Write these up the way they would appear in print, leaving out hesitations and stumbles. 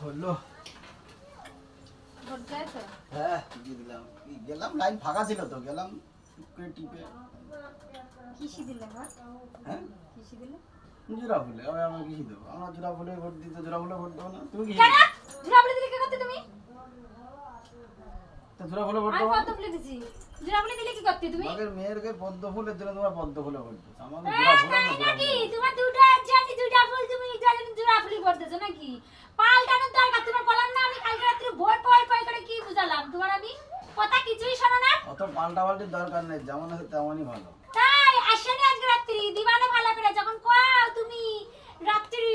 হলো ভোট দিয়েছো? হ্যাঁ দিয়ে দিলাম। গেলাম লাইন ফাঁকা ছিল তো গেলাম করে টিপে। কিসি দিলে ভোট? হ্যাঁ কিসি দিলে? জোড়া ফুলে আমরা কিসি দেবো? আমরা জোড়া ফুলে ভোট দিতে জোড়া ফুলে ভোট দেবো না? তুমি কি কেন? জোড়া ফুলে দিলে কি করতে তুমি? তো জোড়া ফুলে ভোট আমি দেবো? পদ্ম ফুলে দিছি। জোড়া ফুলে দিলে কি করতে তুমি? আমাদের মেয়েরকে পদ্ম ফুলের জন্য তোমার পদ্ম ফুলে ভোট দিচ্ছ। আমাদের এ, জোড়া ফুলে তাই না জোড়া নাকি? ফুলে। তোমার দুটো আছে, আমি দুটা ফুল, তুমি জোড়া ফুলি ভোট দিছো নাকি? পাল্টানোর দরকার, তোমার বললাম না আমি কালকে রাত্রে ভোট পয় পয় করে কি বুঝালাম তোমার আমি? কথা কিছুই শোনো না? অত পাল্টাপাল্টির দরকার নেই, যেমন আছে তেমনই ভালো। তাই আসেনি আজকে রাত্রি দিবানে ভালো করে যখন কও তুমি রাত্রি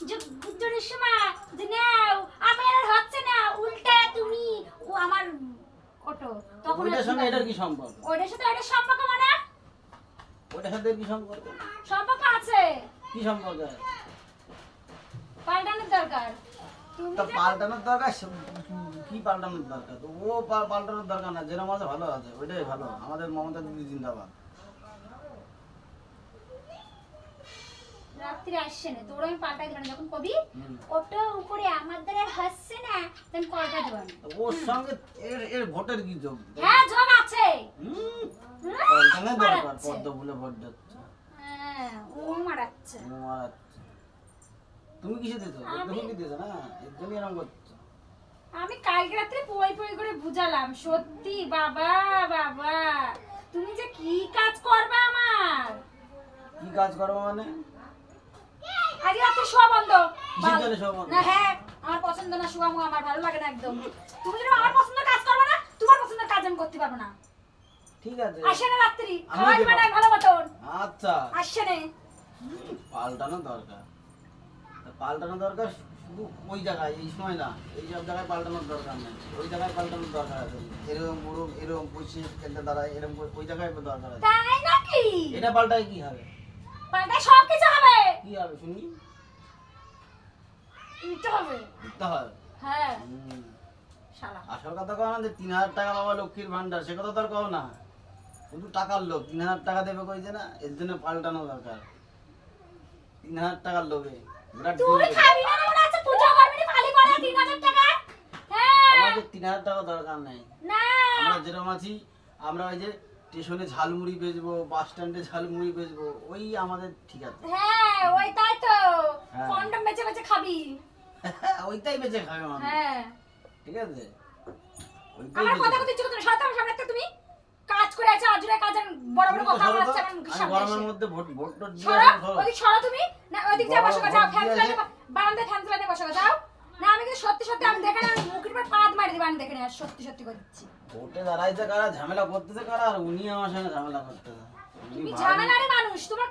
যে গুজরের সময় যে নাও আমার আর হচ্ছে না, উল্টা তুমি ও আমার ওটো তখন ওইটার সঙ্গে এটার কি সম্পর্ক? ওইটার সাথে ওইটার সম্পর্ক মানে ওইটার সাথে কি সম্পর্ক? সম্পর্ক আছে, কি সম্পর্ক? পাল্টানোর দরকার। তুমি তা যে- পাল্টানোর দরকার কি পাল্টানোর দরকার? তো ও পাল্টানোর দরকার না, যেরকম আছে ভালো আছে, ওইটাই ভালো। আমাদের মমতা দিদি জিন্দাবাদ। রাত্রি আসছে না তোর আমি পাল্টাই দেব না, যখন কবি হুম। ওটো উপরে আমার দ্বারা হচ্ছে না তখন কলটা দেব না। তো ওর সঙ্গে এর ভোটের কি যোগ? হ্যাঁ যোগ আছে। হুম, হুম, পাল্টানোর দরকার। মারাচ্ছে। পদ্ম ফুলে ভোট দিচ্ছে। হ্যাঁ ও মারাচ্ছে। ও মারাচ্ছে। তুমি কিসে দিয়েছো? পদ্ম আমি- ফুল দিয়েছো না? এর জন্য এরকম করছো। আমি কালকে রাত্রে পই পই করে বুঝালাম, সত্যি বাবা বাবা তুমি যে কি কাজ করবে আমার। কি কাজ করবো মানে? আজ রাতে শোয়া বন্ধ। কিসের জন্য শোয়া বন্ধ? না হ্যাঁ আমার পছন্দ না, শোয়া মুয়া আমার ভালো লাগে না একদম। তুমি যদি আমার পছন্দের কাজ করবে না, তোমার পছন্দের কাজ আমি করতে পারবো না। ঠিক আছে। আসে না রাত্রি আমি খাওয়া দেবো। দিবে না ভালো মতন। আচ্ছা, আসছে না। পাল্টানো দরকার। তা পাল্টানো দরকার শুধু ওই জায়গায়, এই সময় না। এই সব জায়গায় পাল্টানোর দরকার নেই। ওই জায়গায় পাল্টানোর দরকার আছে। এরকম মুরুখ এরকম পয়সা খেলতে দাঁড়ায়, এরকম ওই জায়গায় দরকার আছে। তাই নাকি? এটা পাল্টায় কি হবে? পাল্টা সব কিছু হবে। কি হবে শুনি? দিতে হবে। দিতে হয়। হ্যাঁ হুম। শালা। আসল কথা কও না যে ৩,০০০ টাকা বাবা লক্ষ্মীর ভান্ডার, সে কথা তো আর কও না। শুধু টাকার লোভ। ৩,০০০ টাকা দেবে কইছে না, এর জন্য পাল্টানো দরকার। ৩,০০০ টাকার লোভে বিরাট তুই বিপদে। খাবি না মনে আছে, পূজা করবি না খালি করে 3000 টাকা। হ্যাঁ আমাদের ৩,০০০ টাকা দরকার নেই। না আমরা যেরকম আছি, আমরা ওই যে স্টেশনে ঝালমুড়ি বেচবো, বাস স্ট্যান্ডে ঝালমুড়ি বেচবো, ওই আমাদের ঠিক আছে। হ্যাঁ ওই তাই তো হ্যাঁ। কন্ডম বেচে বেচে খাবি। ওইটাই বেচে খাবে মানুষ। হ্যাঁ ঠিক আছে, ওইটাই আমার বেচে কথা খাবে। কথা ইচ্ছে করতে সাথে আমার সামনে একটা তুমি কাজ করে আছে আজুরে কাজ আর বড় বড় তুমি তো কথা সরো তো, বলছ আমার মুখের আমি সামনে গরমের এসে। মধ্যে ভোট ভোট টোট দিয়ে সরো আসবো, সরো। ওদিক সরো তুমি না ওদিক যা বড় বসো ভোট যাও ফ্যান দিয়ে চালাতে আসে। বারান্দায় ফ্যান চালাতে বসো যাও। না আমি কিন্তু সত্যি সত্যি আমি দেখে না আমি মুখের উপর পাদ মারি দিবা আমি দেখে না সত্যি সত্যি করে দিচ্ছি। ভোটে দাঁড়াইছে কারা, ঝামেলা করতেছে কারা, আর উনি আমার সঙ্গে ঝামেলা করতেছে। উনি তুমি ভালো- ঝামেলারে মানুষ তোমার